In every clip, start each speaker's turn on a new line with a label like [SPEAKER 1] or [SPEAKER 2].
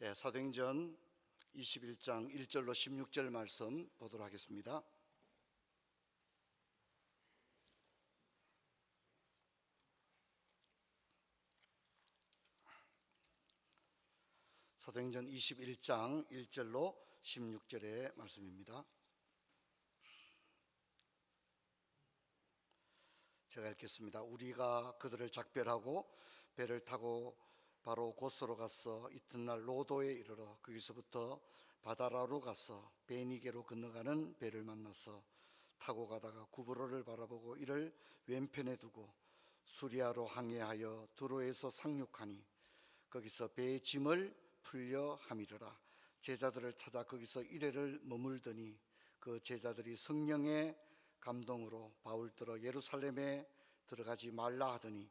[SPEAKER 1] 사도행전 21장 1절로 16절 말씀 보도록 하겠습니다. 사도행전 21장 1절로 16절의 말씀입니다. 제가 읽겠습니다. 우리가 그들을 작별하고 배를 타고 바로 고스로 가서 이튿날 로도에 이르러 거기서부터 바다라로 가서 베니게로 건너가는 배를 만나서 타고 가다가 구브로를 바라보고 이를 왼편에 두고 수리아로 항해하여 두로에서 상륙하니 거기서 배의 짐을 풀려 함이르라. 제자들을 찾아 거기서 이래를 머물더니 그 제자들이 성령의 감동으로 바울들어 예루살렘에 들어가지 말라 하더니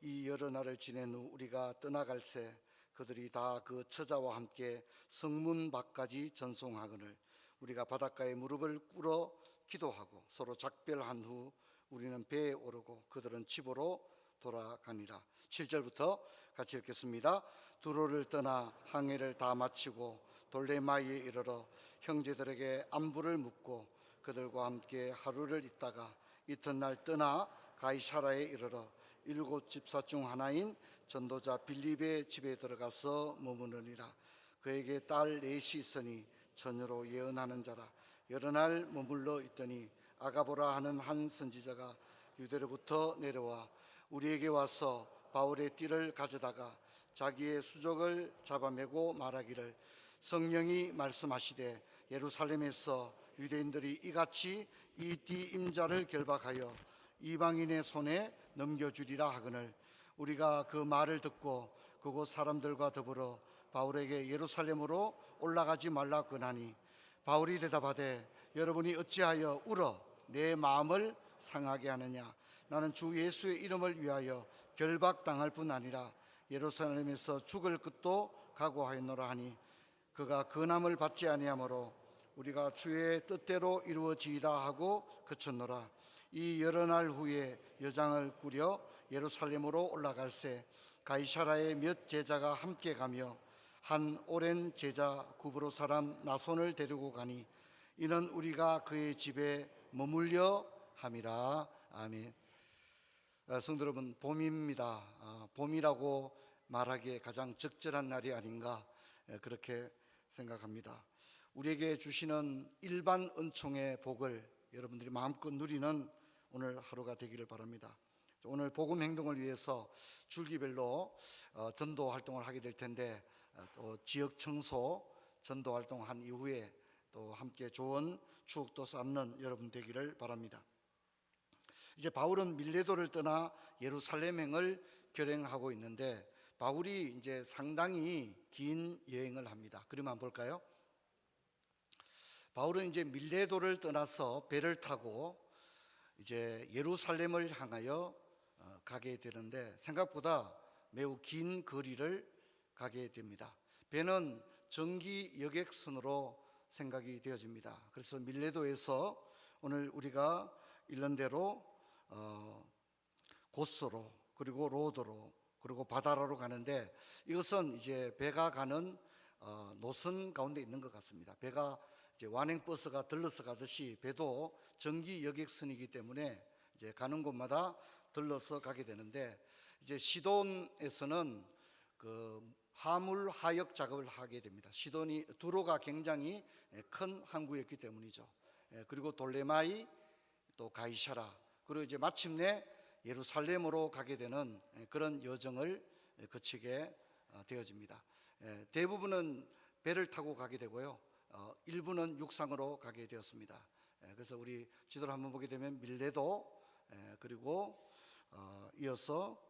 [SPEAKER 1] 이 여러 날을 지낸 후 우리가 떠나갈새 그들이 다 그 처자와 함께 성문 밖까지 전송하거늘 우리가 바닷가에 무릎을 꿇어 기도하고 서로 작별한 후 우리는 배에 오르고 그들은 집으로 돌아가니라. 7절부터 같이 읽겠습니다. 두로를 떠나 항해를 다 마치고 돌레마이에 이르러 형제들에게 안부를 묻고 그들과 함께 하루를 있다가 이튿날 떠나 가이사라에 이르러 7 집사 중 하나인 전도자 빌립의 집에 들어가서 머무르니라. 그에게 딸 넷이 있으니 처녀로 예언하는 자라. 여러 날 머물러 있더니 아가보라 하는 한 선지자가 유대로부터 내려와 우리에게 와서 바울의 띠를 가져다가 자기의 수족을 잡아매고 말하기를 성령이 말씀하시되 예루살렘에서 유대인들이 이같이 이 띠 임자를 결박하여 이방인의 손에 넘겨주리라 하거늘 우리가 그 말을 듣고 그곳 사람들과 더불어 바울에게 예루살렘으로 올라가지 말라 권하니 바울이 대답하되 여러분이 어찌하여 울어 내 마음을 상하게 하느냐. 나는 주 예수의 이름을 위하여 결박당할 뿐 아니라 예루살렘에서 죽을 것도 각오하였노라 하니 그가 근함을 받지 아니하므로 우리가 주의 뜻대로 이루어지이다 하고 그쳤노라. 이 여러 날 후에 여장을 꾸려 예루살렘으로 올라갈새 가이사라에 몇 제자가 함께 가며 한 오랜 제자 구브로 사람 나손을 데리고 가니 이는 우리가 그의 집에 머물려 함이라. 아멘. 성도 여러분, 봄입니다. 봄이라고 말하기에 가장 적절한 날이 아닌가 그렇게 생각합니다. 우리에게 주시는 일반 은총의 복을 여러분들이 마음껏 누리는 오늘 하루가 되기를 바랍니다. 오늘 복음 행동을 위해서 줄기별로 전도 활동을 하게 될 텐데 또 지역 청소 전도 활동한 이후에 또 함께 좋은 추억도 쌓는 여러분 되기를 바랍니다. 이제 바울은 밀레도를 떠나 예루살렘행을 결행하고 있는데 바울이 이제 상당히 긴 여행을 합니다. 그림 한번 볼까요? 바울은 이제 밀레도를 떠나서 배를 타고 이제 예루살렘을 향하여 가게 되는데 생각보다 매우 긴 거리를 가게 됩니다. 배는 정기 여객선으로 생각이 되어집니다. 그래서 밀레도에서 오늘 우리가 읽는 대로 고스로 그리고 로도로 그리고 바다라로 가는데 이것은 이제 배가 가는 노선 가운데 있는 것 같습니다. 배가 이제 완행버스가 들러서 가듯이 배도 정기 여객선이기 때문에 이제 가는 곳마다 들러서 가게 되는데 이제 시돈에서는 그 하물 하역 작업을 하게 됩니다. 시돈이 두로가 굉장히 큰 항구였기 때문이죠. 그리고 돌레마이 또 가이사라 그리고 이제 마침내 예루살렘으로 가게 되는 그런 여정을 거치게 되어집니다. 대부분은 배를 타고 가게 되고요. 일부는 육상으로 가게 되었습니다. 그래서 우리 지도를 한번 보게 되면 밀레도 그리고 이어서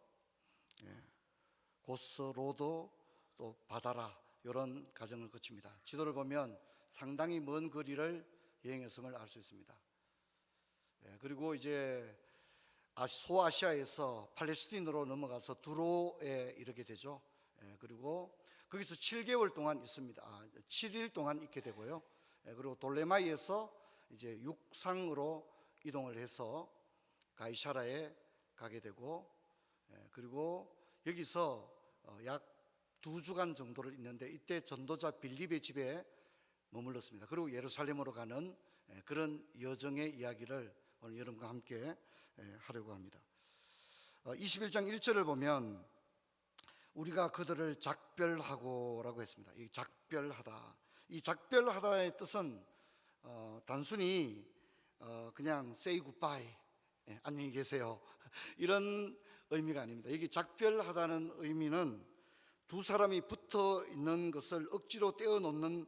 [SPEAKER 1] 고스, 로도 또 바다라 이런 과정을 거칩니다. 지도를 보면 상당히 먼 거리를 여행했음을 알 수 있습니다. 그리고 이제 소아시아에서 팔레스틴으로 넘어가서 두로에 이르게 되죠. 그리고 거기서 7개월 동안 있습니다. 7일 동안 있게 되고요. 그리고 돌레마이에서 이제 육상으로 이동을 해서 가이사라에 가게 되고 그리고 여기서 약 2주간 정도를 있는데 이때 전도자 빌립의 집에 머물렀습니다. 그리고 예루살렘으로 가는 그런 여정의 이야기를 오늘 여러분과 함께 하려고 합니다. 21장 1절을 보면 우리가 그들을 작별하고라고 했습니다. 이 작별하다. 이 작별하다의 뜻은 단순히 그냥 say goodbye, 안녕히 계세요, 이런 의미가 아닙니다. 이게 작별하다는 의미는 두 사람이 붙어 있는 것을 억지로 떼어놓는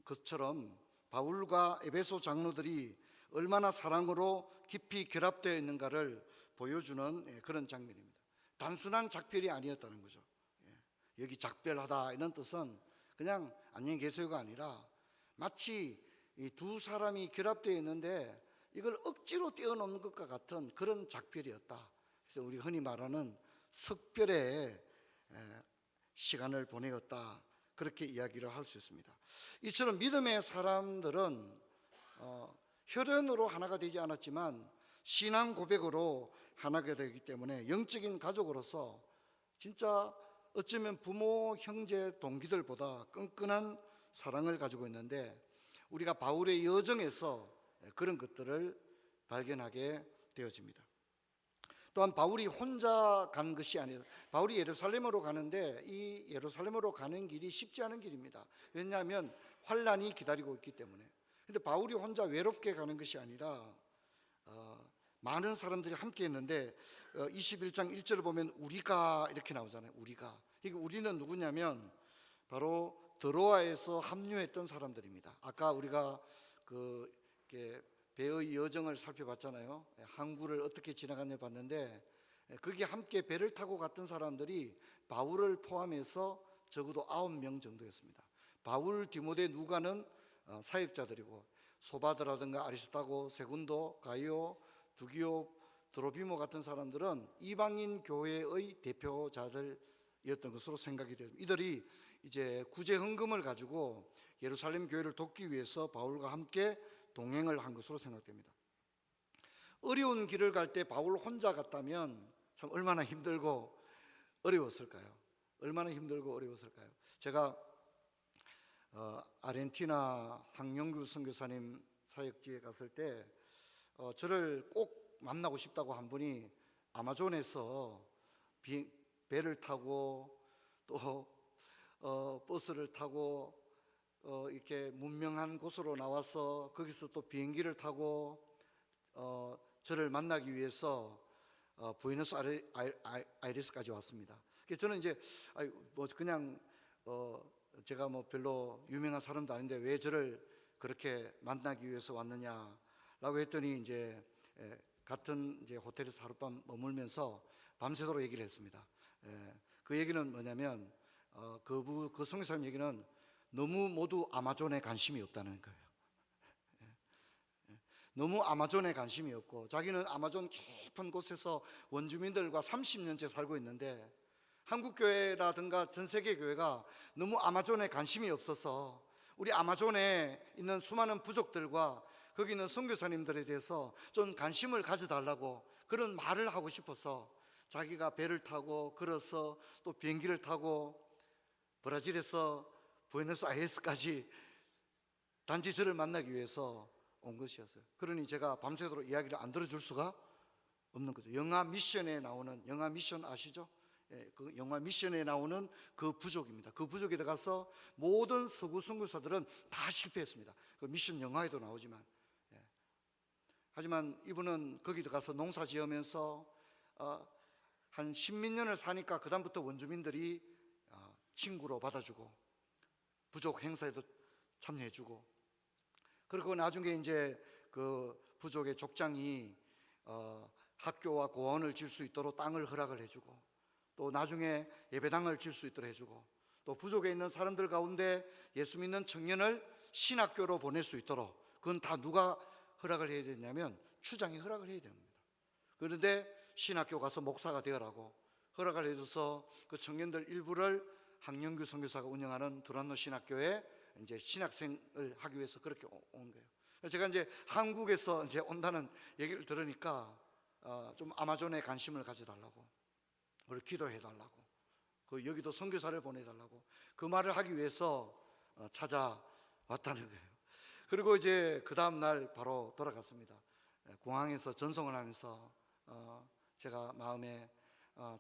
[SPEAKER 1] 것처럼 바울과 에베소 장로들이 얼마나 사랑으로 깊이 결합되어 있는가를 보여주는 그런 장면입니다. 단순한 작별이 아니었다는 거죠. 여기 작별하다 이런 뜻은 그냥 안녕히 계세요가 아니라 마치 이 두 사람이 결합되어 있는데 이걸 억지로 떼어놓는 것과 같은 그런 작별이었다. 그래서 우리 흔히 말하는 석별의 시간을 보내었다, 그렇게 이야기를 할 수 있습니다. 이처럼 믿음의 사람들은 혈연으로 하나가 되지 않았지만 신앙 고백으로 하나가 되기 때문에 영적인 가족으로서 진짜 어쩌면 부모, 형제, 동기들보다 끈끈한 사랑을 가지고 있는데 우리가 바울의 여정에서 그런 것들을 발견하게 되어집니다. 또한 바울이 혼자 간 것이 아니라 바울이 예루살렘으로 가는데 이 예루살렘으로 가는 길이 쉽지 않은 길입니다. 왜냐하면 환란이 기다리고 있기 때문에. 근데 바울이 혼자 외롭게 가는 것이 아니라 많은 사람들이 함께 있는데 21장 1절을 보면 우리가 이렇게 나오잖아요. 우리가. 이게 우리는 누구냐면 바로 드로아에서 합류했던 사람들입니다. 아까 우리가 배의 여정을 살펴봤잖아요. 항구를 어떻게 지나갔냐 봤는데 거기 함께 배를 타고 갔던 사람들이 바울을 포함해서 적어도 9명 정도였습니다. 바울, 디모데, 누가는 사역자들이고 소바드라든가 아리스타고, 세군도, 가이오, 두기오, 드로비모 같은 사람들은 이방인 교회의 대표자들이었던 것으로 생각이 됩니다. 이들이 이제 구제 헌금을 가지고 예루살렘 교회를 돕기 위해서 바울과 함께 동행을 한 것으로 생각됩니다. 어려운 길을 갈 때 바울 혼자 갔다면 참 얼마나 힘들고 어려웠을까요? 얼마나 힘들고 어려웠을까요? 제가 아르헨티나 황영규 선교사님 사역지에 갔을 때 저를 꼭 만나고 싶다고 한 분이 아마존에서 배를 타고 또 버스를 타고 이렇게 문명한 곳으로 나와서 거기서 또 비행기를 타고 저를 만나기 위해서 부에노스아이레스까지 왔습니다. 그래서 저는 이제 그냥 제가 별로 유명한 사람도 아닌데 왜 저를 그렇게 만나기 위해서 왔느냐라고 했더니 이제 같은 이제 호텔에서 하룻밤 머물면서 밤새도록 얘기를 했습니다. 그 얘기는 뭐냐면 그 선교사님 얘기는 너무 모두 아마존에 관심이 없다는 거예요. 너무 아마존에 관심이 없고 자기는 아마존 깊은 곳에서 원주민들과 30년째 살고 있는데 한국교회라든가 전 세계 교회가 너무 아마존에 관심이 없어서 우리 아마존에 있는 수많은 부족들과 거기 있는 선교사님들에 대해서 좀 관심을 가져달라고 그런 말을 하고 싶어서 자기가 배를 타고 걸어서 또 비행기를 타고 브라질에서 부에노스아이레스까지 단지 저를 만나기 위해서 온 것이었어요. 그러니 제가 밤새도록 이야기를 안 들어줄 수가 없는 거죠. 영화 미션에 나오는, 영화 미션 아시죠? 그 영화 미션에 나오는 그 부족입니다. 그 부족에 들어가서 모든 서구 선교사들은 다 실패했습니다. 그 미션 영화에도 나오지만 하지만 이분은 거기 들어가서 농사 지으면서 한 10몇 년을 사니까 그 다음부터 원주민들이 친구로 받아주고 부족 행사에도 참여해주고 그리고 나중에 이제 그 부족의 족장이 학교와 고아원을 질 수 있도록 땅을 허락을 해주고 또 나중에 예배당을 질 수 있도록 해주고 또 부족에 있는 사람들 가운데 예수 믿는 청년을 신학교로 보낼 수 있도록 그건 다 누가 허락을 해야 되냐면 추장이 허락을 해야 됩니다. 그런데 신학교 가서 목사가 되어라고 허락을 해줘서 그 청년들 일부를 황영규 선교사가 운영하는 두란노 신학교에 이제 신학생을 하기 위해서 그렇게 온 거예요. 제가 이제 한국에서 이제 온다는 얘기를 들으니까 좀 아마존에 관심을 가져달라고, 우리 기도해달라고 여기도 선교사를 보내달라고 그 말을 하기 위해서 찾아왔다는 거예요. 그리고 이제 그 다음 날 바로 돌아갔습니다. 공항에서 전송을 하면서 제가 마음에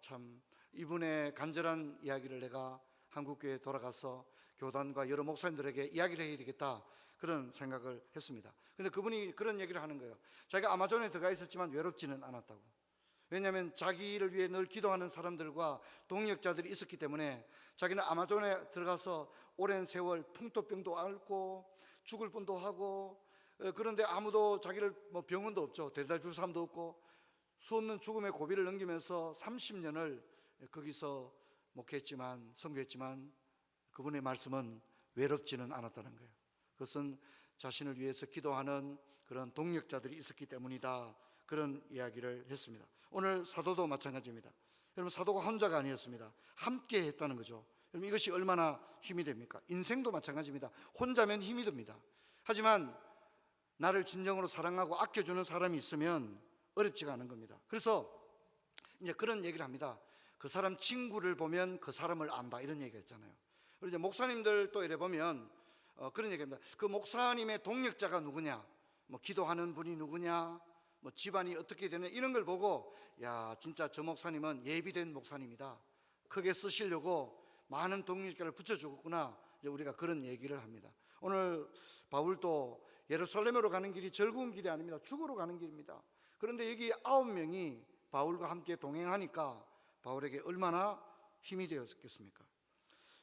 [SPEAKER 1] 참 이분의 간절한 이야기를 내가 한국교회에 돌아가서 교단과 여러 목사님들에게 이야기를 해야 되겠다, 그런 생각을 했습니다. 근데 그분이 그런 얘기를 하는 거예요. 자기가 아마존에 들어가 있었지만 외롭지는 않았다고. 왜냐하면 자기를 위해 늘 기도하는 사람들과 동력자들이 있었기 때문에 자기는 아마존에 들어가서 오랜 세월 풍토병도 앓고 죽을 뻔도 하고, 그런데 아무도 자기를 병원도 없죠. 데려다 줄 사람도 없고 수없는 죽음의 고비를 넘기면서 30년을 거기서 목회했지만, 선교했지만 그분의 말씀은 외롭지는 않았다는 거예요. 그것은 자신을 위해서 기도하는 그런 동력자들이 있었기 때문이다, 그런 이야기를 했습니다. 오늘 사도도 마찬가지입니다. 여러분, 사도가 혼자가 아니었습니다. 함께 했다는 거죠. 여러분, 이것이 얼마나 힘이 됩니까? 인생도 마찬가지입니다. 혼자면 힘이 듭니다. 하지만 나를 진정으로 사랑하고 아껴주는 사람이 있으면 어렵지가 않은 겁니다. 그래서 이제 그런 얘기를 합니다. 그 사람 친구를 보면 그 사람을 안다, 이런 얘기가 있잖아요. 그리고 이제 목사님들 또 이래 보면 그런 얘기입니다. 그 목사님의 동력자가 누구냐, 기도하는 분이 누구냐, 집안이 어떻게 되냐, 이런 걸 보고 야, 진짜 저 목사님은 예비된 목사님이다, 크게 쓰시려고 많은 동력자를 붙여주겠구나, 이제 우리가 그런 얘기를 합니다. 오늘 바울도 예루살렘으로 가는 길이 즐거운 길이 아닙니다. 죽으러 가는 길입니다. 그런데 여기 9명이 바울과 함께 동행하니까 바울에게 얼마나 힘이 되었겠습니까?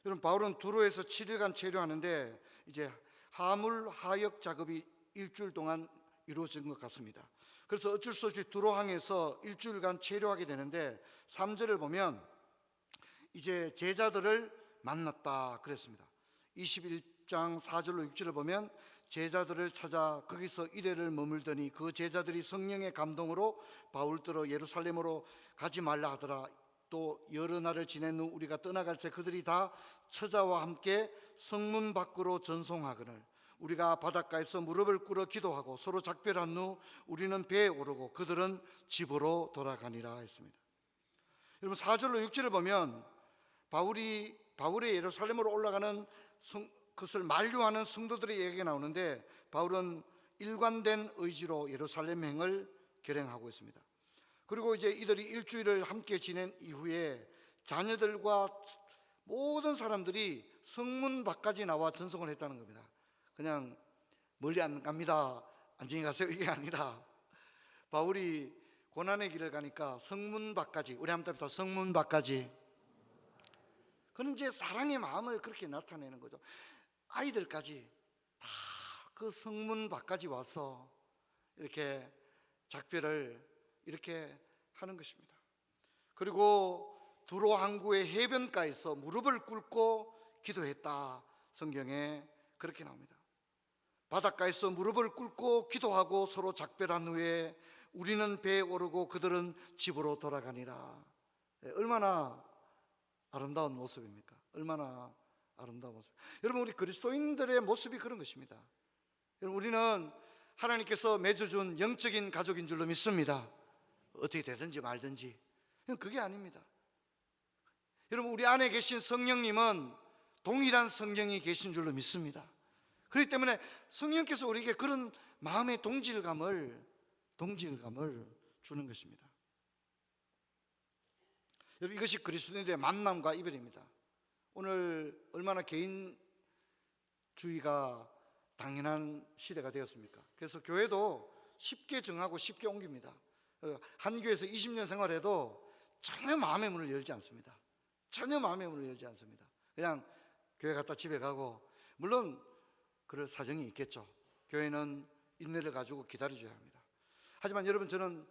[SPEAKER 1] 여러분, 바울은 두로에서 7일간 체류하는데 이제 하물 하역 작업이 일주일 동안 이루어진 것 같습니다. 그래서 어쩔 수 없이 두로항에서 일주일간 체류하게 되는데 3절을 보면 이제 제자들을 만났다 그랬습니다. 21장 4절로 6절을 보면 제자들을 찾아 거기서 이래를 머물더니 그 제자들이 성령의 감동으로 바울더러 예루살렘으로 가지 말라 하더라. 또 여러 날을 지낸 후 우리가 떠나갈 새 그들이 다 처자와 함께 성문 밖으로 전송하거늘 우리가 바닷가에서 무릎을 꿇어 기도하고 서로 작별한 후 우리는 배에 오르고 그들은 집으로 돌아가니라 했습니다. 여러분, 4절로 6절을 보면 바울의 예루살렘으로 올라가는 그것을 만류하는 성도들의 얘기가 나오는데 바울은 일관된 의지로 예루살렘행을 결행하고 있습니다. 그리고 이제 이들이 일주일을 함께 지낸 이후에 자녀들과 모든 사람들이 성문 밖까지 나와 전송을 했다는 겁니다. 그냥 멀리 안 갑니다, 안녕히 가세요, 이게 아니라 바울이 고난의 길을 가니까 성문 밖까지, 우리 한번 답니다. 성문 밖까지. 그는 이제 사랑의 마음을 그렇게 나타내는 거죠. 아이들까지 다 그 성문 밖까지 와서 이렇게 작별을 이렇게 하는 것입니다. 그리고 두로 항구의 해변가에서 무릎을 꿇고 기도했다, 성경에 그렇게 나옵니다. 바닷가에서 무릎을 꿇고 기도하고 서로 작별한 후에 우리는 배에 오르고 그들은 집으로 돌아가니라. 얼마나 아름다운 모습입니까? 얼마나 아름다운 모습. 여러분, 우리 그리스도인들의 모습이 그런 것입니다. 여러분, 우리는 하나님께서 맺어준 영적인 가족인 줄로 믿습니다. 어떻게 되든지 말든지. 그게 아닙니다. 여러분, 우리 안에 계신 성령님은 동일한 성령이 계신 줄로 믿습니다. 그렇기 때문에 성령께서 우리에게 그런 마음의 동질감을 주는 것입니다. 여러분, 이것이 그리스도인들의 만남과 이별입니다. 오늘 얼마나 개인주의가 당연한 시대가 되었습니까? 그래서 교회도 쉽게 정하고 쉽게 옮깁니다. 한 교회에서 20년 생활해도 전혀 마음의 문을 열지 않습니다. 전혀 마음의 문을 열지 않습니다. 그냥 교회 갔다 집에 가고, 물론 그럴 사정이 있겠죠. 교회는 인내를 가지고 기다려줘야 합니다. 하지만 여러분, 저는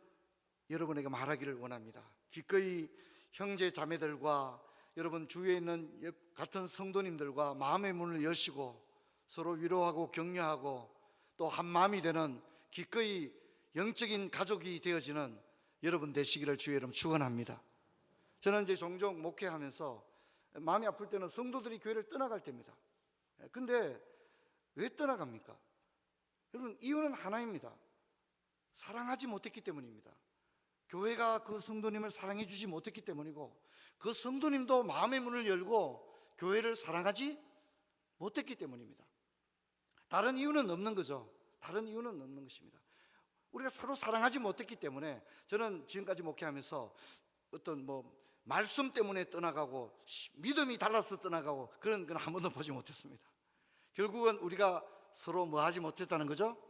[SPEAKER 1] 여러분에게 말하기를 원합니다. 기꺼이 형제 자매들과 여러분 주위에 있는 같은 성도님들과 마음의 문을 여시고 서로 위로하고 격려하고 또 한 마음이 되는 기꺼이 영적인 가족이 되어지는 여러분 되시기를 주의 이름 축원합니다. 저는 이제 종종 목회하면서 마음이 아플 때는 성도들이 교회를 떠나갈 때입니다. 근데 왜 떠나갑니까? 여러분, 이유는 하나입니다. 사랑하지 못했기 때문입니다. 교회가 그 성도님을 사랑해 주지 못했기 때문이고, 그 성도님도 마음의 문을 열고 교회를 사랑하지 못했기 때문입니다. 다른 이유는 없는 거죠. 다른 이유는 없는 것입니다. 우리가 서로 사랑하지 못했기 때문에, 저는 지금까지 목회하면서 어떤 말씀 때문에 떠나가고 믿음이 달라서 떠나가고 그런 건 한 번도 보지 못했습니다. 결국은 우리가 서로 뭐 하지 못했다는 거죠?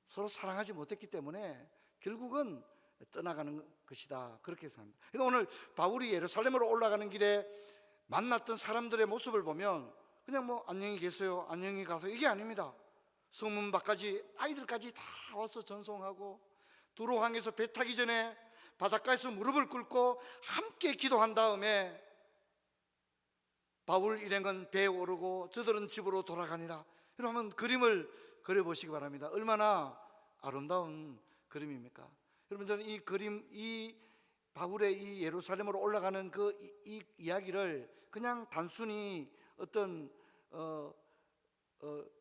[SPEAKER 1] 서로 사랑하지 못했기 때문에 결국은 떠나가는 것이다, 그렇게 생각합니다. 그러니까 오늘 바울이 예루살렘으로 올라가는 길에 만났던 사람들의 모습을 보면 그냥 안녕히 계세요, 안녕히 가세요, 이게 아닙니다. 성문 밖까지 아이들까지 다 와서 전송하고, 두로항에서 배 타기 전에 바닷가에서 무릎을 꿇고 함께 기도한 다음에 바울 일행은 배에 오르고 저들은 집으로 돌아가니라. 여러분, 그림을 그려보시기 바랍니다. 얼마나 아름다운 그림입니까? 여러분, 저는 이 그림, 이 바울의 이 예루살렘으로 올라가는 이 이야기를 그냥 단순히 어떤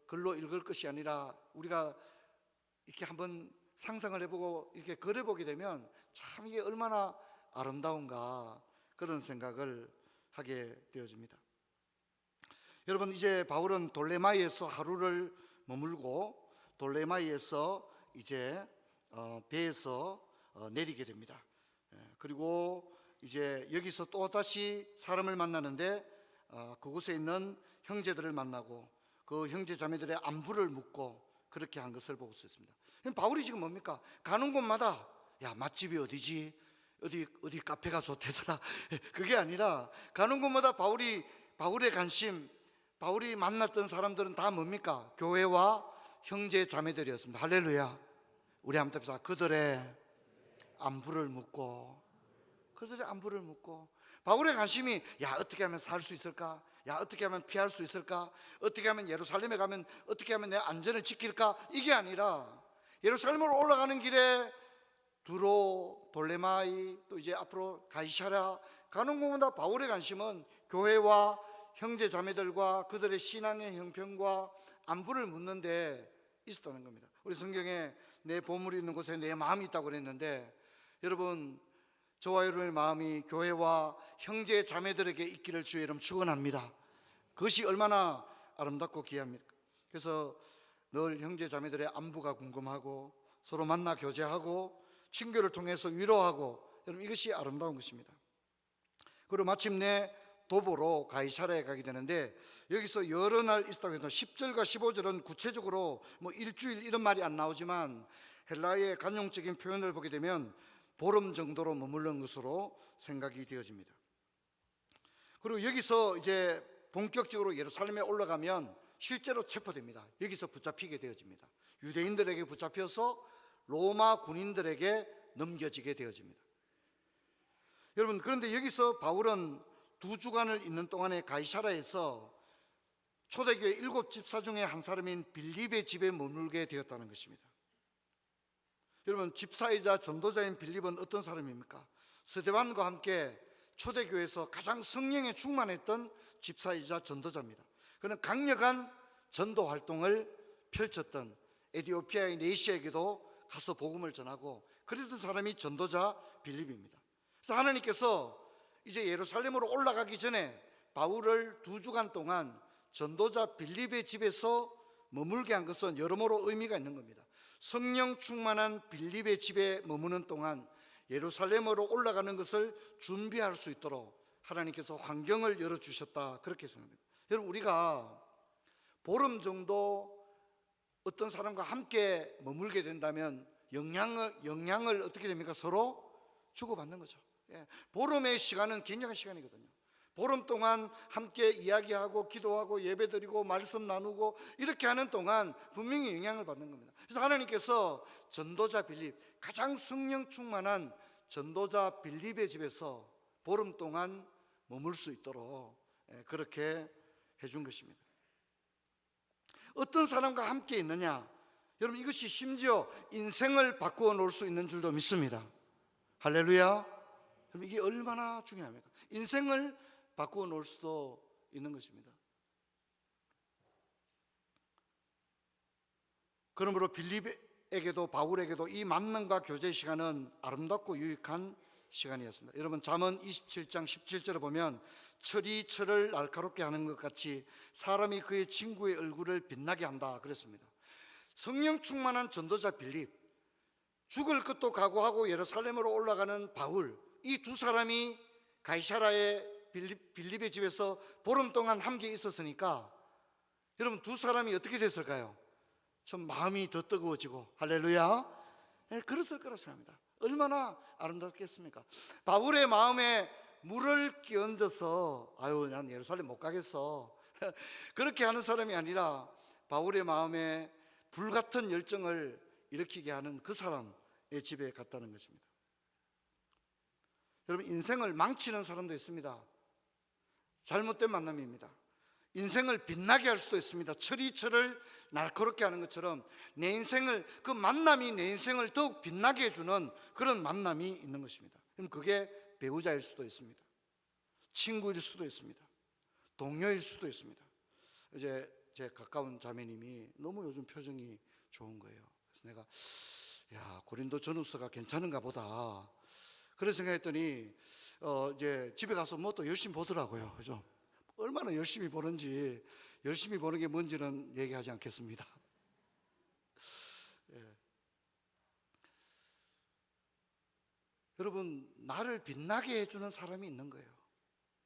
[SPEAKER 1] 글로 읽을 것이 아니라 우리가 이렇게 한번 상상을 해보고 이렇게 그려보게 되면 참 이게 얼마나 아름다운가, 그런 생각을 하게 되어집니다. 여러분, 이제 바울은 돌레마이에서 하루를 머물고 돌레마이에서 이제 배에서 내리게 됩니다. 그리고 이제 여기서 또 다시 사람을 만나는데 그곳에 있는 형제들을 만나고 그 형제 자매들의 안부를 묻고 그렇게 한 것을 볼 수 있습니다. 바울이 지금 뭡니까? 가는 곳마다 야, 맛집이 어디지? 어디 카페가 좋대더라. 그게 아니라 가는 곳마다 바울의 관심, 바울이 만났던 사람들은 다 뭡니까? 교회와 형제 자매들이었습니다. 할렐루야. 우리 한번 합시다. 그들의 안부를 묻고, 그들의 안부를 묻고. 바울의 관심이 야, 어떻게 하면 살 수 있을까? 야, 어떻게 하면 피할 수 있을까? 어떻게 하면 예루살렘에 가면 어떻게 하면 내 안전을 지킬까? 이게 아니라 예루살렘으로 올라가는 길에 두로, 돌레마이, 또 이제 앞으로 가이사랴 가는 곳마다 바울의 관심은 교회와 형제 자매들과 그들의 신앙의 형편과 안부를 묻는 데 있었다는 겁니다. 우리 성경에 내 보물이 있는 곳에 내 마음이 있다고 그랬는데, 여러분, 저와 여러분의 마음이 교회와 형제 자매들에게 있기를 주의 이름 축원합니다. 그것이 얼마나 아름답고 귀합니까? 그래서 늘 형제 자매들의 안부가 궁금하고 서로 만나 교제하고 친교를 통해서 위로하고, 여러분, 이것이 아름다운 것입니다. 그리고 마침내 도보로 가이사랴에 가게 되는데, 여기서 여러 날 있다고 해서 10절과 15절은 구체적으로 일주일 이런 말이 안 나오지만 헬라의 관용적인 표현을 보게 되면 보름 정도로 머무른 것으로 생각이 되어집니다. 그리고 여기서 이제 본격적으로 예루살렘에 올라가면 실제로 체포됩니다. 여기서 붙잡히게 되어집니다. 유대인들에게 붙잡혀서 로마 군인들에게 넘겨지게 되어집니다. 여러분, 그런데 여기서 바울은 2주간을 있는 동안에 가이사랴에서 초대교회 7집사 중에 한 사람인 빌립의 집에 머물게 되었다는 것입니다. 여러분, 집사이자 전도자인 빌립은 어떤 사람입니까? 스데반과 함께 초대교회에서 가장 성령에 충만했던 집사이자 전도자입니다. 그는 강력한 전도 활동을 펼쳤던, 에티오피아의 네시에게도 가서 복음을 전하고 그랬던 사람이 전도자 빌립입니다. 그래서 하나님께서 이제 예루살렘으로 올라가기 전에 바울을 2주간 동안 전도자 빌립의 집에서 머물게 한 것은 여러모로 의미가 있는 겁니다. 성령 충만한 빌립의 집에 머무는 동안 예루살렘으로 올라가는 것을 준비할 수 있도록 하나님께서 환경을 열어주셨다, 그렇게 생각합니다. 여러분, 우리가 보름 정도 어떤 사람과 함께 머물게 된다면 영향을 어떻게 됩니까? 서로 주고받는 거죠. 보름의 시간은 굉장한 시간이거든요. 보름 동안 함께 이야기하고 기도하고 예배드리고 말씀 나누고 이렇게 하는 동안 분명히 영향을 받는 겁니다. 그래서 하나님께서 전도자 빌립, 가장 성령 충만한 전도자 빌립의 집에서 보름 동안 머물 수 있도록 그렇게 해준 것입니다. 어떤 사람과 함께 있느냐, 여러분, 이것이 심지어 인생을 바꾸어 놓을 수 있는 줄도 믿습니다. 할렐루야. 여러분, 이게 얼마나 중요합니까? 인생을 바꾸어 놓을 수도 있는 것입니다. 그러므로 바울에게도 이 만남과 교제 시간은 아름답고 유익한 시간이었습니다. 여러분, 잠언 27장 17절을 보면 철이 철을 날카롭게 하는 것 같이 사람이 그의 친구의 얼굴을 빛나게 한다 그랬습니다. 성령 충만한 전도자 빌립, 죽을 것도 각오하고 예루살렘으로 올라가는 바울, 이 두 사람이 가이사라의 빌립의 집에서 보름 동안 함께 있었으니까 여러분, 두 사람이 어떻게 됐을까요? 참 마음이 더 뜨거워지고, 할렐루야, 그랬을 거라 생각합니다. 얼마나 아름답겠습니까? 바울의 마음에 물을 끼얹어서 아유 난 예루살렘 못 가겠어 그렇게 하는 사람이 아니라 바울의 마음에 불같은 열정을 일으키게 하는 그 사람의 집에 갔다는 것입니다. 여러분, 인생을 망치는 사람도 있습니다. 잘못된 만남입니다. 인생을 빛나게 할 수도 있습니다. 철이 철을 날카롭게 하는 것처럼 내 인생을, 그 만남이 내 인생을 더욱 빛나게 해주는 그런 만남이 있는 것입니다. 그럼 그게 배우자일 수도 있습니다. 친구일 수도 있습니다. 동료일 수도 있습니다. 이제 제 가까운 자매님이 너무 요즘 표정이 좋은 거예요. 그래서 내가 야, 고린도 전후서가 괜찮은가 보다 그런 생각했더니 이제 집에 가서 뭐 또 열심히 보더라고요. 그죠? 얼마나 열심히 보는지, 열심히 보는 게 뭔지는 얘기하지 않겠습니다. 예. 여러분, 나를 빛나게 해주는 사람이 있는 거예요.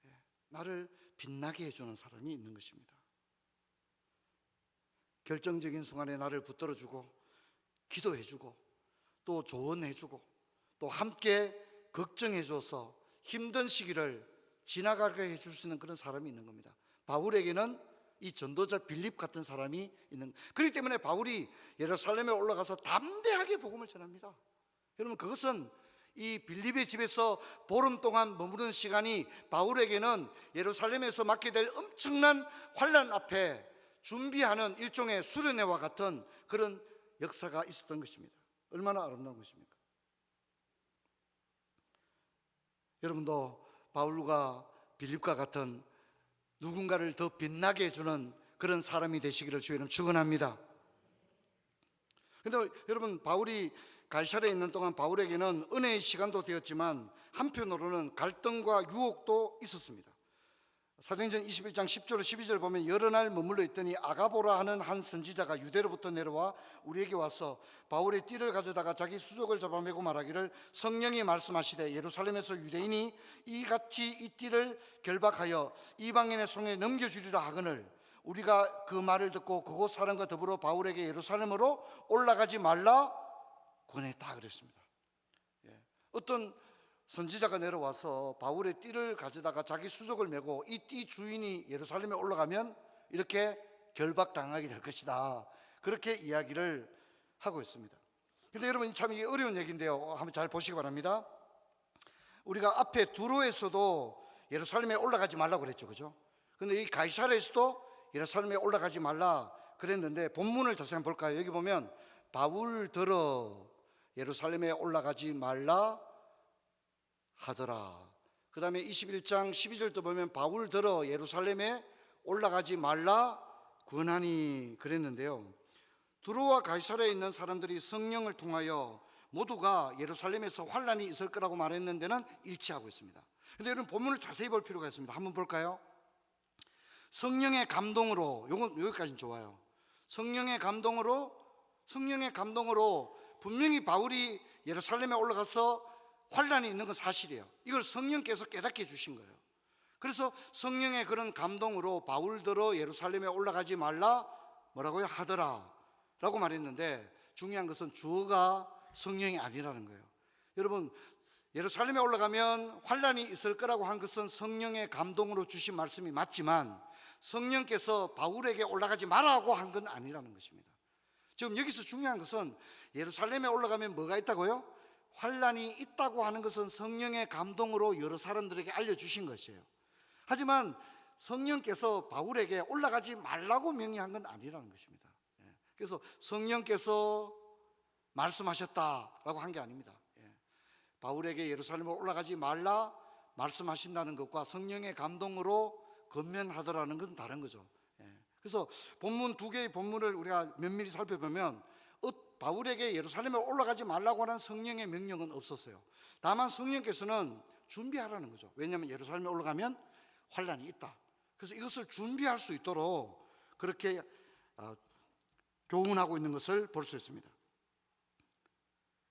[SPEAKER 1] 예. 나를 빛나게 해주는 사람이 있는 것입니다. 결정적인 순간에 나를 붙들어주고 기도해주고 또 조언해주고 또 함께 걱정해줘서 힘든 시기를 지나가게 해줄 수 있는 그런 사람이 있는 겁니다. 바울에게는 이 전도자 빌립 같은 사람이 있는, 그렇기 때문에 바울이 예루살렘에 올라가서 담대하게 복음을 전합니다. 여러분, 그것은 이 빌립의 집에서 보름 동안 머무르는 시간이 바울에게는 예루살렘에서 맞게 될 엄청난 환난 앞에 준비하는 일종의 수련회와 같은 그런 역사가 있었던 것입니다. 얼마나 아름다운 것입니까? 여러분도 바울과 빌립과 같은 누군가를 더 빛나게 해주는 그런 사람이 되시기를 주의는 축원합니다. 그런데 여러분, 바울이 가이사랴에 있는 동안 바울에게는 은혜의 시간도 되었지만 한편으로는 갈등과 유혹도 있었습니다. 사도행전 21장 10절 12절 보면 여러 날 머물러 있더니 아가보라 하는 한 선지자가 유대로부터 내려와 우리에게 와서 바울의 띠를 가져다가 자기 수족을 잡아매고 말하기를 성령이 말씀하시되 예루살렘에서 유대인이 이같이 이 띠를 결박하여 이방인의 손에 넘겨주리라 하거늘 우리가 그 말을 듣고 그곳 사람과 더불어 바울에게 예루살렘으로 올라가지 말라 권했다 그랬습니다. 어떤 선지자가 내려와서 바울의 띠를 가져다가 자기 수족을 메고 이 띠 주인이 예루살렘에 올라가면 이렇게 결박당하게 될 것이다, 그렇게 이야기를 하고 있습니다. 그런데 여러분, 참 이게 어려운 얘기인데요, 한번 잘 보시기 바랍니다. 우리가 앞에 두로에서도 예루살렘에 올라가지 말라고 그랬죠, 그죠? 근데 이 가이사랴에서도 예루살렘에 올라가지 말라 그랬는데 본문을 자세히 한번 볼까요? 여기 보면 바울더러 예루살렘에 올라가지 말라 하더라. 그 다음에 21장 12절도 보면 바울더러 예루살렘에 올라가지 말라 권하니 그랬는데요, 두로와 가이사랴에 있는 사람들이 성령을 통하여 모두가 예루살렘에서 환난이 있을 거라고 말했는 데는 일치하고 있습니다. 그런데 여러분, 본문을 자세히 볼 필요가 있습니다. 한번 볼까요? 성령의 감동으로, 여기까지는 좋아요. 성령의 감동으로 분명히 바울이 예루살렘에 올라가서 환난이 있는 건 사실이에요. 이걸 성령께서 깨닫게 해주신 거예요. 그래서 성령의 그런 감동으로 바울더러 예루살렘에 올라가지 말라 뭐라고요? 하더라 라고 말했는데 중요한 것은 주어가 성령이 아니라는 거예요. 여러분, 예루살렘에 올라가면 환난이 있을 거라고 한 것은 성령의 감동으로 주신 말씀이 맞지만 성령께서 바울에게 올라가지 말라고 한 건 아니라는 것입니다. 지금 여기서 중요한 것은 예루살렘에 올라가면 뭐가 있다고요? 환난이 있다고 하는 것은 성령의 감동으로 여러 사람들에게 알려주신 것이에요. 하지만 성령께서 바울에게 올라가지 말라고 명령한 건 아니라는 것입니다. 그래서 성령께서 말씀하셨다라고 한 게 아닙니다. 바울에게 예루살렘으로 올라가지 말라 말씀하신다는 것과 성령의 감동으로 건면하더라는 건 다른 거죠. 그래서 본문 두 개의 본문을 우리가 면밀히 살펴보면 바울에게 예루살렘에 올라가지 말라고 하는 성령의 명령은 없었어요. 다만 성령께서는 준비하라는 거죠. 왜냐하면 예루살렘에 올라가면 환란이 있다. 그래서 이것을 준비할 수 있도록 그렇게 교훈하고 있는 것을 볼 수 있습니다.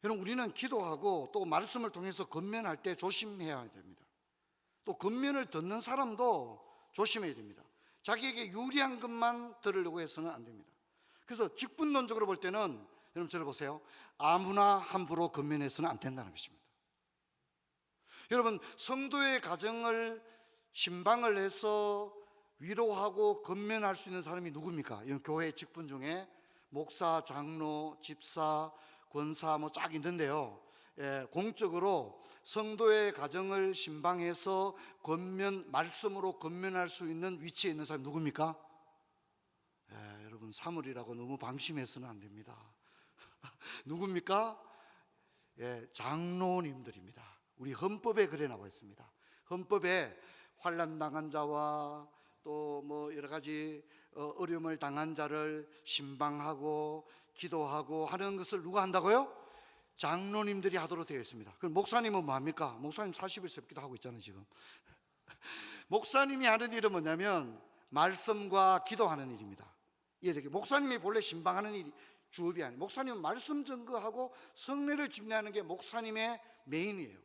[SPEAKER 1] 여러분, 우리는 기도하고 또 말씀을 통해서 권면할 때 조심해야 됩니다. 또 권면을 듣는 사람도 조심해야 됩니다. 자기에게 유리한 것만 들으려고 해서는 안 됩니다. 그래서 직분론적으로 볼 때는 여러분 저를 보세요. 아무나 함부로 권면해서는 안 된다는 것입니다. 여러분, 성도의 가정을 신방을 해서 위로하고 권면할 수 있는 사람이 누굽니까? 교회 직분 중에 목사, 장로, 집사, 권사 쫙 있는데요. 공적으로 성도의 가정을 신방해서 말씀으로 권면할 수 있는 위치에 있는 사람이 누굽니까? 여러분, 사물이라고 너무 방심해서는 안 됩니다. 누굽니까? 장로님들입니다. 우리 헌법에 그래 나와 있습니다. 헌법에 환난 당한 자와 또 뭐 여러 가지 어려움을 당한 자를 신방하고 기도하고 하는 것을 누가 한다고요? 장로님들이 하도록 되어 있습니다. 그럼 목사님은 뭐 합니까? 목사님 40일 기도 하고 있잖아요 지금. 목사님이 하는 일은 뭐냐면 말씀과 기도하는 일입니다. 이해되게? 목사님이 본래 신방하는 일이 주업이 아니에요. 목사님은 말씀 증거하고 성례를 집례하는 게 목사님의 메인이에요.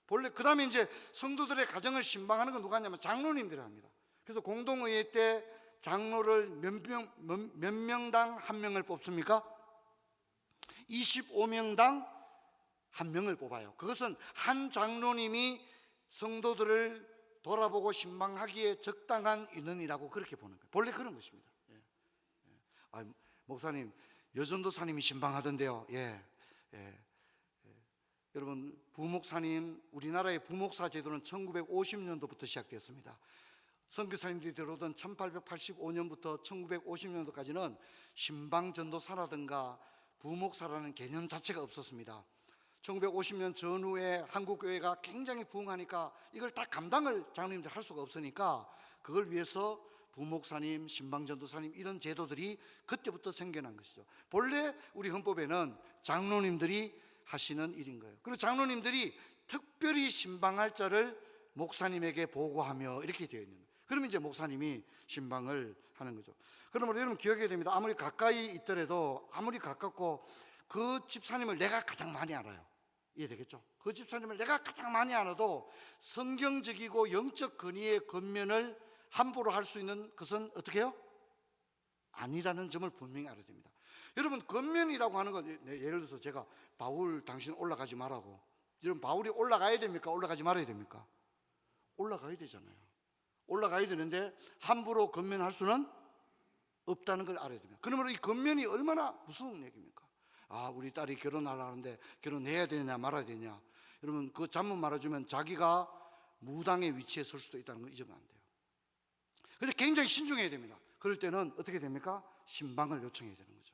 [SPEAKER 1] 본래 그 다음에 이제 성도들의 가정을 신방하는 건 누가 하냐면 장로님들이 합니다. 그래서 공동의회 때 장로를 몇 명당 한 명을 뽑습니까? 25명당 한 명을 뽑아요. 그것은 한 장로님이 성도들을 돌아보고 신방하기에 적당한 인원이라고 그렇게 보는 거예요. 본래 그런 것입니다. 목사님, 여전도사님이 신방하던데요. 여러분, 부목사님, 우리나라의 부목사 제도는 1950년도부터 시작되었습니다. 선교사님들이 들어오던 1885년부터 1950년도까지는 신방전도사라든가 부목사라는 개념 자체가 없었습니다. 1950년 전후에 한국교회가 굉장히 부흥하니까 이걸 다 감당을 장로님들 할 수가 없으니까 그걸 위해서 부목사님, 신방전도사님 이런 제도들이 그때부터 생겨난 것이죠. 본래 우리 헌법에는 장로님들이 하시는 일인 거예요. 그리고 장로님들이 특별히 신방할 자를 목사님에게 보고하며 이렇게 되어 있는 거예요. 그러면 이제 목사님이 신방을 하는 거죠. 그러므로 여러분 기억해야 됩니다. 아무리 가까이 있더라도 아무리 가깝고 그 집사님을 내가 가장 많이 알아요. 이해되겠죠? 그 집사님을 내가 가장 많이 알아도 성경적이고 영적 권위의 권면을 함부로 할 수 있는 것은 어떻게 해요? 아니라는 점을 분명히 알아야 됩니다. 여러분, 권면이라고 하는 건 예를 들어서 제가 바울 당신 올라가지 말라고. 여러분, 바울이 올라가야 됩니까? 올라가지 말아야 됩니까? 올라가야 되잖아요. 올라가야 되는데 함부로 권면할 수는 없다는 걸 알아야 됩니다. 그러므로 이 권면이 얼마나 무서운 얘기입니까? 우리 딸이 결혼하려는데 결혼해야 되냐 말아야 되냐. 여러분, 그 잘못 말아주면 자기가 무당의 위치에 설 수도 있다는 걸 잊으면 안 돼요. 그런데 굉장히 신중해야 됩니다. 그럴 때는 어떻게 됩니까? 신방을 요청해야 되는 거죠.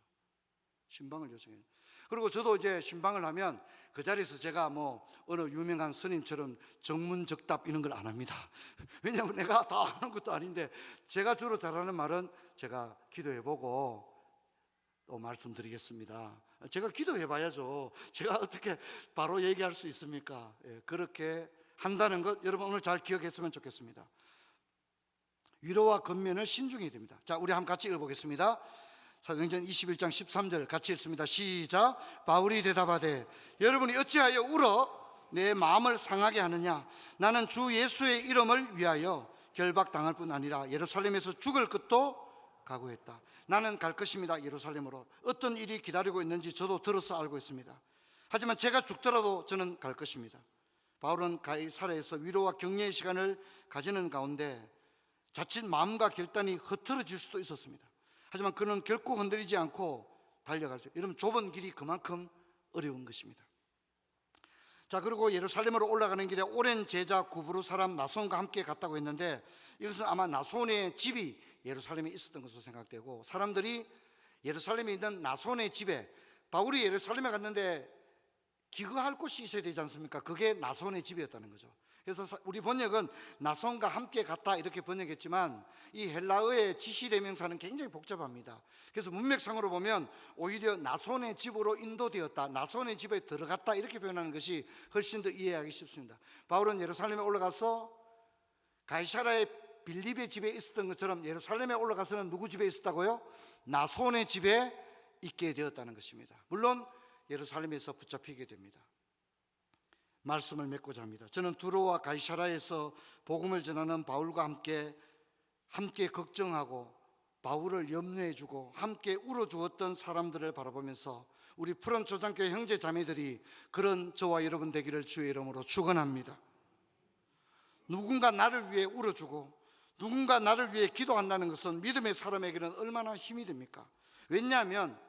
[SPEAKER 1] 신방을 요청해야 돼요. 그리고 저도 이제 신방을 하면 그 자리에서 제가 뭐 어느 유명한 스님처럼 정문적답 이런 걸 안 합니다. 왜냐하면 내가 다 아는 것도 아닌데 제가 주로 잘하는 말은 제가 기도해보고 또 말씀드리겠습니다. 제가 기도해봐야죠. 제가 어떻게 바로 얘기할 수 있습니까? 그렇게 한다는 것 여러분 오늘 잘 기억했으면 좋겠습니다. 위로와 권면을 신중해야 됩니다. 자, 우리 한번 같이 읽어보겠습니다. 사도행전 21장 13절 같이 읽습니다. 시작. 바울이 대답하되 여러분이 어찌하여 울어 내 마음을 상하게 하느냐. 나는 주 예수의 이름을 위하여 결박당할 뿐 아니라 예루살렘에서 죽을 것도 각오했다. 나는 갈 것입니다. 예루살렘으로. 어떤 일이 기다리고 있는지 저도 들어서 알고 있습니다. 하지만 제가 죽더라도 저는 갈 것입니다. 바울은 가이사랴에서 위로와 격려의 시간을 가지는 가운데 자칫 마음과 결단이 흐트러질 수도 있었습니다. 하지만 그는 결코 흔들리지 않고 달려갈 수 있어요. 여러분, 좁은 길이 그만큼 어려운 것입니다. 자, 그리고 예루살렘으로 올라가는 길에 오랜 제자 구브루 사람 나손과 함께 갔다고 했는데 이것은 아마 나손의 집이 예루살렘에 있었던 것으로 생각되고 사람들이 예루살렘에 있는 나손의 집에 바울이 예루살렘에 갔는데 기거할 곳이 있어야 되지 않습니까? 그게 나손의 집이었다는 거죠. 그래서 우리 번역은 나손과 함께 갔다 이렇게 번역했지만 이 헬라어의 지시대명사는 굉장히 복잡합니다. 그래서 문맥상으로 보면 오히려 나손의 집으로 인도되었다, 나손의 집에 들어갔다 이렇게 표현하는 것이 훨씬 더 이해하기 쉽습니다. 바울은 예루살렘에 올라가서 가이사라의 빌립의 집에 있었던 것처럼 예루살렘에 올라가서는 누구 집에 있었다고요? 나손의 집에 있게 되었다는 것입니다. 물론 예루살렘에서 붙잡히게 됩니다. 말씀을 맺고자 합니다. 저는 두로와 가이사라에서 복음을 전하는 바울과 함께 걱정하고 바울을 염려해주고 함께 울어주었던 사람들을 바라보면서 우리 푸른 초장교회 형제 자매들이 그런 저와 여러분 되기를 주의 이름으로 축원합니다. 누군가 나를 위해 울어주고 누군가 나를 위해 기도한다는 것은 믿음의 사람에게는 얼마나 힘이 됩니까? 왜냐하면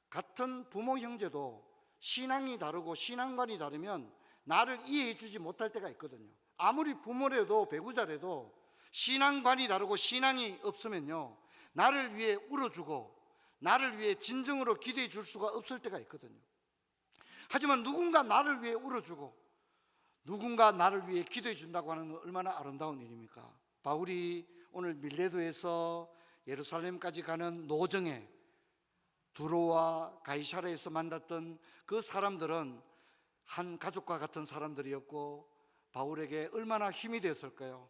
[SPEAKER 1] 같은 부모 형제도 신앙이 다르고 신앙관이 다르면 나를 이해해 주지 못할 때가 있거든요. 아무리 부모래도 배구자래도 신앙관이 다르고 신앙이 없으면요, 나를 위해 울어주고 나를 위해 진정으로 기도해 줄 수가 없을 때가 있거든요. 하지만 누군가 나를 위해 울어주고 누군가 나를 위해 기도해 준다고 하는 건 얼마나 아름다운 일입니까? 바울이 오늘 밀레도에서 예루살렘까지 가는 노정에 두로와 가이사라에서 만났던 그 사람들은 한 가족과 같은 사람들이었고 바울에게 얼마나 힘이 되었을까요?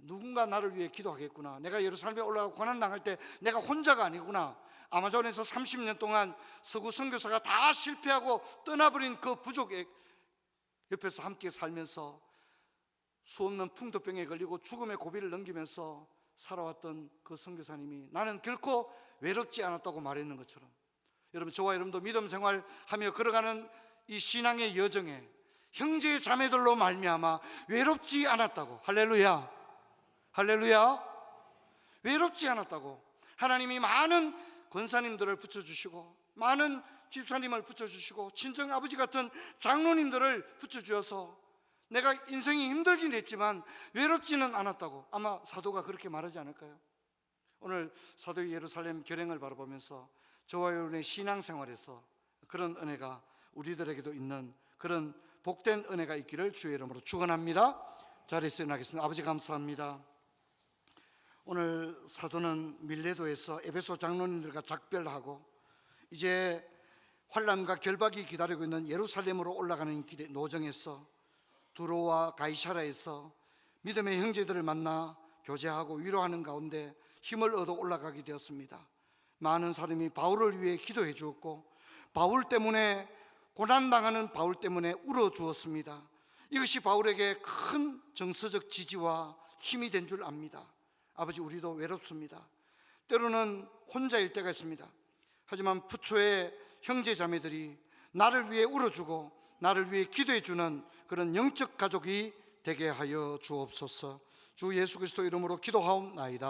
[SPEAKER 1] 누군가 나를 위해 기도하겠구나. 내가 예루살렘에 올라가고 고난당할 때 내가 혼자가 아니구나. 아마존에서 30년 동안 서구 선교사가 다 실패하고 떠나버린 그 부족의 옆에서 함께 살면서 수없는 풍토병에 걸리고 죽음의 고비를 넘기면서 살아왔던 그 선교사님이 나는 결코 외롭지 않았다고 말했는 것처럼, 여러분, 저와 여러분도 믿음 생활하며 걸어가는 이 신앙의 여정에 형제 자매들로 말미암아 외롭지 않았다고. 할렐루야, 할렐루야. 외롭지 않았다고. 하나님이 많은 권사님들을 붙여주시고 많은 집사님을 붙여주시고 친정아버지 같은 장로님들을 붙여주어서 내가 인생이 힘들긴 했지만 외롭지는 않았다고. 아마 사도가 그렇게 말하지 않을까요? 오늘 사도의 예루살렘 결행을 바라보면서 저와 여러분의 신앙생활에서 그런 은혜가 우리들에게도 있는 그런 복된 은혜가 있기를 주의 이름으로 축원합니다. 자리에서 일어나겠습니다. 아버지 감사합니다. 오늘 사도는 밀레도에서 에베소 장로님들과 작별하고 이제 환난과 결박이 기다리고 있는 예루살렘으로 올라가는 길의 노정에서 두로와 가이사라에서 믿음의 형제들을 만나 교제하고 위로하는 가운데 힘을 얻어 올라가게 되었습니다. 많은 사람이 바울을 위해 기도해 주었고 바울 때문에, 고난당하는 바울 때문에 울어주었습니다. 이것이 바울에게 큰 정서적 지지와 힘이 된 줄 압니다. 아버지, 우리도 외롭습니다. 때로는 혼자일 때가 있습니다. 하지만 부초의 형제 자매들이 나를 위해 울어주고 나를 위해 기도해 주는 그런 영적 가족이 되게 하여 주옵소서. 주 예수 그리스도 이름으로 기도하옵나이다.